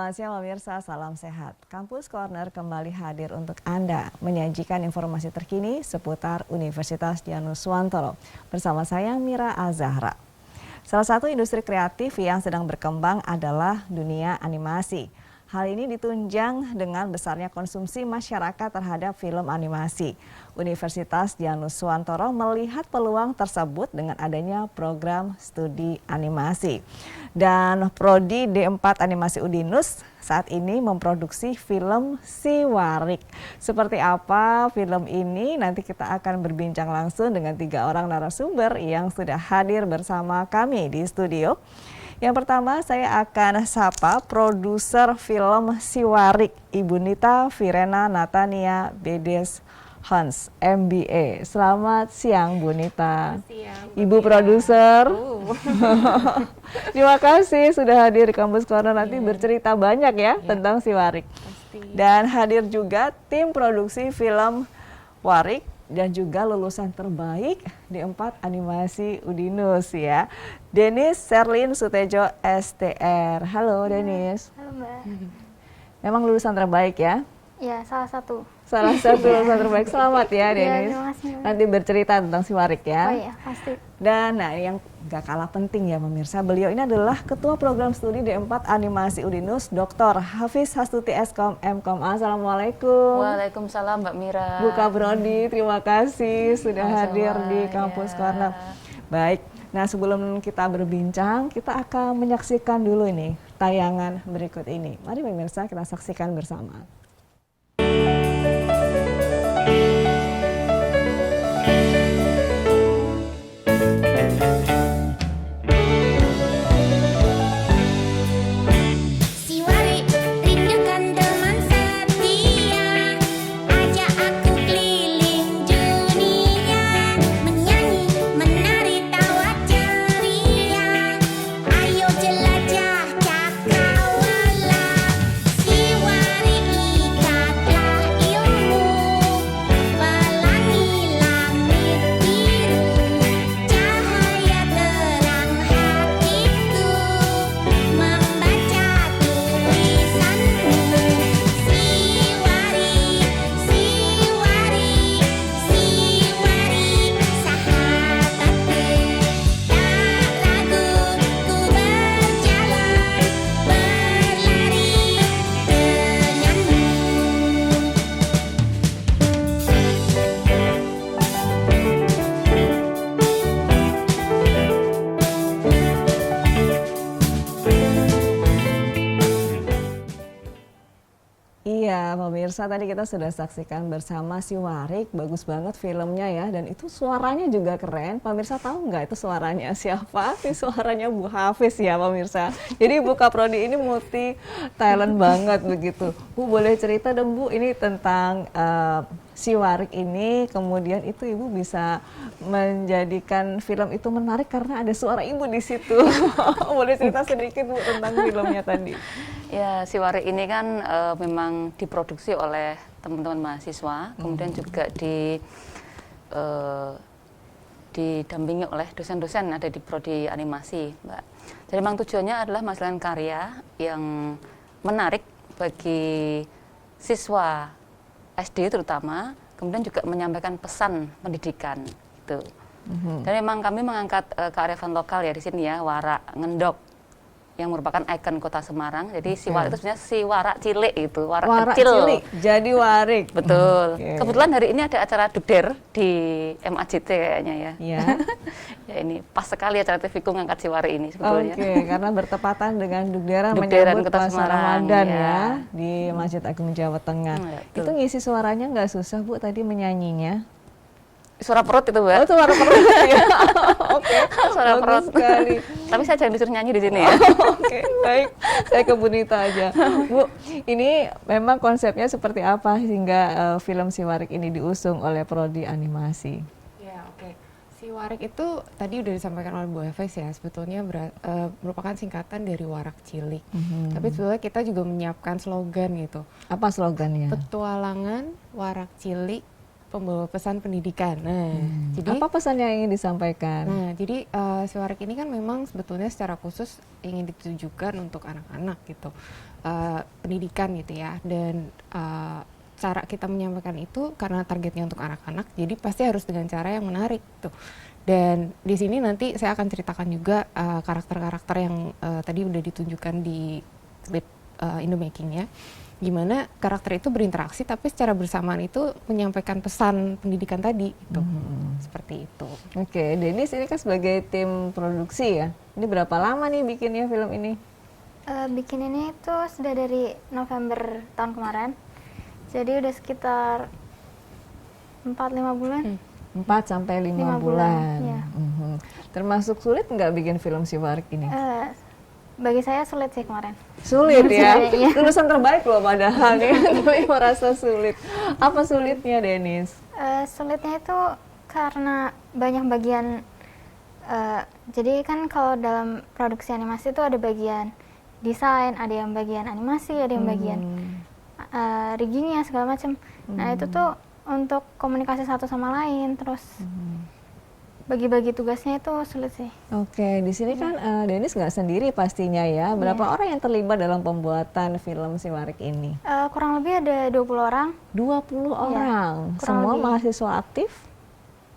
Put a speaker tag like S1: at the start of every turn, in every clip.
S1: Selamat siang pemirsa, salam sehat. Kampus Corner kembali hadir untuk Anda menyajikan informasi terkini seputar Universitas Dianuswantoro. Bersama saya Mira Azahra. Salah satu industri kreatif yang sedang berkembang adalah dunia animasi. Hal ini ditunjang dengan besarnya konsumsi masyarakat terhadap film animasi. Universitas Dianuswantoro melihat peluang tersebut dengan adanya program studi animasi. Dan Prodi D4 Animasi Udinus saat ini memproduksi film Si Warik. Seperti apa film ini? Nanti kita akan berbincang langsung dengan 3 orang narasumber yang sudah hadir bersama kami di studio. Yang pertama saya akan sapa produser film Si Warik, Ibu Nita Virena Natania Bedes Hans, MBA. Selamat siang Bu Nita.
S2: Siang,
S1: Ibu produser. Terima kasih sudah hadir di Kampus Corner, nanti bercerita banyak ya tentang Si Warik.
S2: Pasti.
S1: Dan hadir juga tim produksi film Warik dan juga lulusan terbaik D4 Animasi Udinus ya. Denis Serlin Sutejo STR. Halo Denis.
S2: Halo Mbak.
S1: Memang lulusan terbaik ya?
S2: Ya, salah satu.
S1: Salah satu lulusan terbaik. Selamat ya Denis.
S2: terima kasih, Mbak.
S1: Nanti bercerita tentang Si Warik ya.
S2: Oh iya, pasti.
S1: Dan nah yang gak kalah penting ya pemirsa, beliau ini adalah Ketua Program Studi D4 Animasi Udinus, Dr. Hafiz Hastuti Eskom M.Com. Assalamualaikum.
S3: Waalaikumsalam Mbak Mira.
S1: Bu Kabrodi, terima kasih sudah
S3: Sama-sama,
S1: hadir di Kampus
S3: ya.
S1: Corner. Baik, nah sebelum kita berbincang, kita akan menyaksikan dulu ini tayangan berikut ini. Mari pemirsa kita saksikan bersama.
S4: Si Warik rindukan teman setia, ajak aku keliling dunia, menyanyi, menari, tawa ceria, ayo jelajah cakrawala. Si Warik ikatlah ilmu, pelangi langit biru, cahaya terang hatiku, membaca tulisanmu. Si Warik, si Warik, si Warik, sahabatku, tak ragu ku berjalan, berlari denganmu.
S1: Iya pemirsa, tadi kita sudah saksikan bersama Si Warik, bagus banget filmnya ya, dan itu suaranya juga keren. Pemirsa tahu nggak itu suaranya siapa? Itu suaranya Bu Hafiz ya pemirsa. Jadi Bu Kaprodi ini multi talent banget begitu. Bu boleh cerita dong Bu, ini tentang Si Warik ini, kemudian itu Ibu bisa menjadikan film itu menarik karena ada suara Ibu di situ. Boleh cerita sedikit Bu tentang filmnya tadi?
S3: Ya, Si Warik ini kan memang diproduksi oleh teman-teman mahasiswa, kemudian juga didampingi oleh dosen-dosen ada di prodi animasi, Mbak. Jadi memang tujuannya adalah menghasilkan karya yang menarik bagi siswa SD terutama, kemudian juga menyampaikan pesan pendidikan gitu. Dan memang kami mengangkat kearifan lokal ya di sini ya, warak ngendok yang merupakan ikon kota Semarang. Jadi Si Warik itu sebenarnya si warak cilik itu, warak kecil.
S1: Cilik, jadi Warik.
S3: Betul.
S1: Oke.
S3: Kebetulan hari ini ada acara Dugder di MAJT kayaknya ya.
S1: Iya.
S3: Ya ini pas sekali acara TVku ngangkat Si Warik ini sebetulnya.
S1: Oke, karena bertepatan dengan Dugderan
S3: Dugderan
S1: menyambut
S3: Kota
S1: puasa
S3: Semarang,
S1: Ramadan
S3: ya.
S1: ya di Masjid Agung Jawa Tengah.
S3: Betul.
S1: Itu ngisi suaranya nggak susah Bu tadi menyanyinya?
S3: Suara perut itu, Mbak.
S1: Oh, suara perut ya. Oke,
S3: Suara
S1: bagus
S3: perut.
S1: sekali.
S3: Tapi saya jangan disuruh nyanyi di sini ya.
S1: Oke, baik. Saya ke Bu Nita aja. Bu, ini memang konsepnya seperti apa sehingga film Si Warik ini diusung oleh Prodi Animasi?
S5: Ya, oke. Si Warik itu tadi udah disampaikan oleh Bu Hafiz ya, sebetulnya merupakan singkatan dari warak cilik. Tapi sebetulnya kita juga menyiapkan slogan gitu.
S1: Apa slogannya?
S5: Petualangan warak cilik pembawa pesan pendidikan. Nah, jadi
S1: Apa pesan yang ingin disampaikan?
S5: Nah, jadi si Warik ini kan memang sebetulnya secara khusus ingin ditujukan untuk anak-anak gitu, pendidikan gitu ya. Dan cara kita menyampaikan itu karena targetnya untuk anak-anak, jadi pasti harus dengan cara yang menarik gitu. Dan di sini nanti saya akan ceritakan juga karakter-karakter yang tadi udah ditunjukkan di klip Indomaking ya. Gimana karakter itu berinteraksi tapi secara bersamaan itu menyampaikan pesan pendidikan tadi gitu. Seperti itu.
S1: Oke, Denis ini kan sebagai tim produksi ya. Ini berapa lama nih bikinnya film ini?
S2: Bikin ini tuh sudah dari November tahun kemarin. Jadi udah sekitar 4-5 bulan.
S1: 4 sampai 5
S2: 5
S1: bulan.
S2: bulan, ya.
S1: Termasuk sulit nggak bikin film si Warik ini?
S2: Bagi saya sulit sih kemarin.
S1: Sulit ya?
S2: Iya.
S1: Lulusan terbaik loh padahal nih, tapi merasa sulit. Apa sulitnya Denis?
S2: Sulitnya itu karena banyak bagian. Jadi kan kalau dalam produksi animasi itu ada bagian desain, ada yang bagian animasi, ada yang bagian riggingnya segala macam. Nah itu tuh untuk komunikasi satu sama lain, terus bagi-bagi tugasnya itu sulit sih.
S1: Oke, di sini kan Denis nggak sendiri pastinya ya. Berapa orang yang terlibat dalam pembuatan film si Warik ini?
S2: Kurang lebih ada 20 orang.
S1: 20 orang,
S2: kurang
S1: semua
S2: lebih.
S1: mahasiswa aktif?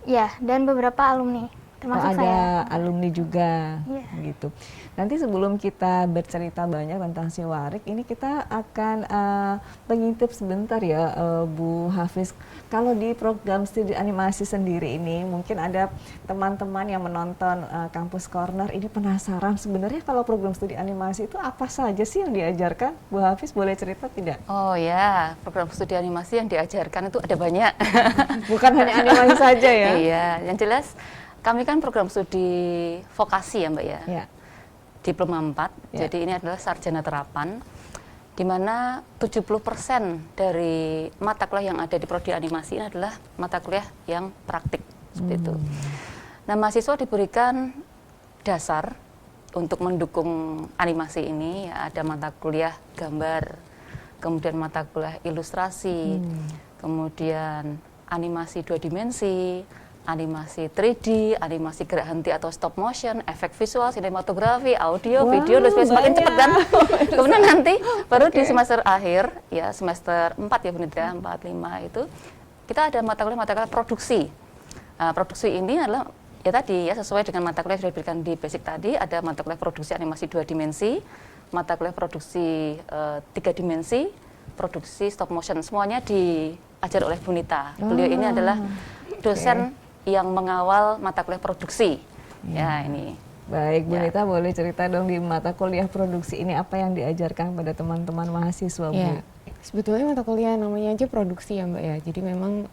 S2: Ya, dan beberapa alumni, termasuk
S1: ada
S2: saya.
S1: alumni juga,
S2: Iya.
S1: gitu. Nanti sebelum kita bercerita banyak tentang si Warik, ini kita akan mengintip sebentar ya, Bu Hafiz. Kalau di program studi animasi sendiri ini, mungkin ada teman-teman yang menonton Kampus Corner ini penasaran sebenarnya kalau program studi animasi itu apa saja sih yang diajarkan? Bu Hafiz boleh cerita tidak?
S3: Oh ya, program studi animasi yang diajarkan itu ada banyak.
S1: Bukan hanya animasi saja ya?
S3: Iya, yang jelas kami kan program studi vokasi ya Mbak ya.
S1: Ya.
S3: Diploma 4,
S1: Ya.
S3: jadi ini adalah sarjana terapan, di mana 70% dari mata kuliah yang ada di prodi animasi ini adalah mata kuliah yang praktik, seperti itu. Nah, mahasiswa diberikan dasar untuk mendukung animasi ini, ya, ada mata kuliah gambar, kemudian mata kuliah ilustrasi, kemudian animasi 2 dimensi, animasi 3D, animasi gerak henti atau stop motion, efek visual, sinematografi, audio,
S1: Wow,
S3: video, dan sebagainya. Semakin cepat kan. Kemudian nanti baru di semester akhir, ya semester 4 ya Bu Nida, 4, 5 itu, kita ada mata kuliah produksi. Nah, produksi ini adalah, ya tadi ya sesuai dengan mata kuliah yang sudah diberikan di basic tadi, ada mata kuliah produksi animasi 2 dimensi, mata kuliah produksi 3 dimensi, produksi stop motion, semuanya diajar oleh Bu Nita. Beliau ini adalah dosen yang mengawal mata kuliah produksi. Ya, ini.
S1: Baik, Bu
S3: Ya.
S1: Nita boleh cerita dong di mata kuliah produksi ini apa yang diajarkan pada teman-teman mahasiswa, Bu?
S5: Ya, sebetulnya mata kuliah namanya aja produksi ya Mbak ya. Jadi memang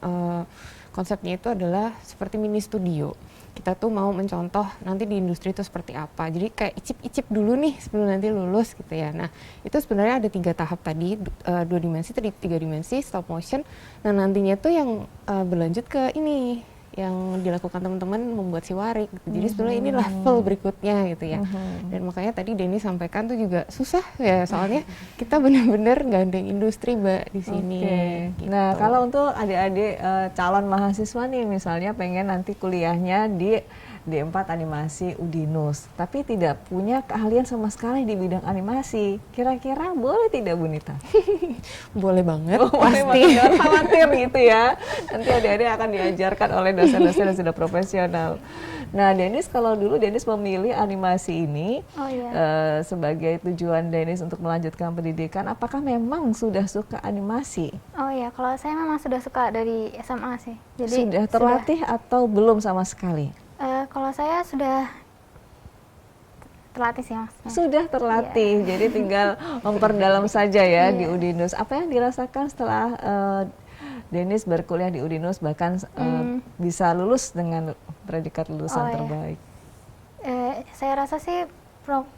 S5: konsepnya itu adalah seperti mini studio. Kita tuh mau mencontoh nanti di industri itu seperti apa. Jadi kayak icip-icip dulu nih sebelum nanti lulus gitu ya. Nah itu sebenarnya ada 3 tahap tadi, 2 dimensi, 3 dimensi, stop motion. Nah nantinya tuh yang berlanjut ke ini, yang dilakukan teman-teman membuat si Warik gitu. Jadi sebenarnya ini level berikutnya gitu ya. Dan makanya tadi Denny sampaikan tuh juga susah ya, soalnya kita benar-benar gandeng industri Mbak di sini.
S1: Oke.
S5: Gitu.
S1: Nah, kalau untuk adik-adik calon mahasiswa nih misalnya pengen nanti kuliahnya di D4 Animasi Udinus, tapi tidak punya keahlian sama sekali di bidang animasi. Kira-kira boleh tidak Bu Nita?
S5: Boleh banget,
S1: Boleh,
S5: pasti.
S1: jangan khawatir gitu ya. Nanti adik-adik akan diajarkan oleh dosen-dosen yang sudah profesional. Nah, Denis, kalau dulu Denis memilih animasi ini
S2: Oh iya.
S1: sebagai tujuan Denis untuk melanjutkan pendidikan, apakah memang sudah suka animasi?
S2: Oh iya, kalau saya memang sudah suka dari SMA sih. Jadi
S1: Sudah terlatih atau belum sama sekali?
S2: Kalau saya sudah terlatih sih maksudnya.
S1: Sudah terlatih, jadi tinggal memperdalam saja ya di Udinus. Apa yang dirasakan setelah Denis berkuliah di Udinus, bahkan bisa lulus dengan predikat lulusan
S2: Oh, iya.
S1: terbaik?
S2: Saya rasa sih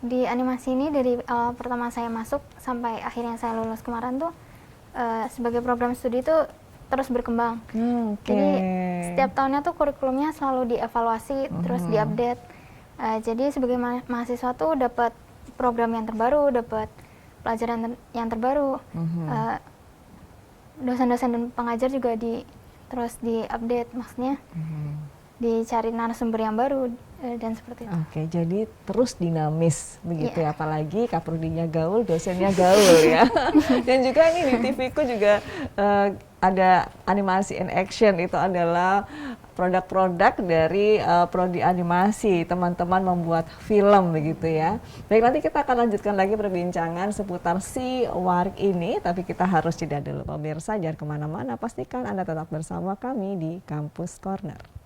S2: di animasi ini dari awal pertama saya masuk sampai akhirnya saya lulus kemarin tuh sebagai program studi itu terus berkembang.
S1: Oke.
S2: Jadi setiap tahunnya tuh kurikulumnya selalu dievaluasi, terus diupdate. Jadi sebagai mahasiswa tuh dapat program yang terbaru, dapat pelajaran yang terbaru. Dosen-dosen dan pengajar juga terus diupdate, maksudnya dicari narasumber yang baru dan seperti itu.
S1: Oke, jadi terus dinamis begitu ya, apalagi kaprodinya gaul, dosennya gaul ya. Dan juga ini di TV-ku juga ada animasi in action, itu adalah produk-produk dari prodi animasi, teman-teman membuat film begitu ya. Baik, nanti kita akan lanjutkan lagi perbincangan seputar si Warik ini, tapi kita harus jeda dulu pemirsa, jangan kemana-mana, pastikan Anda tetap bersama kami di Kampus Corner.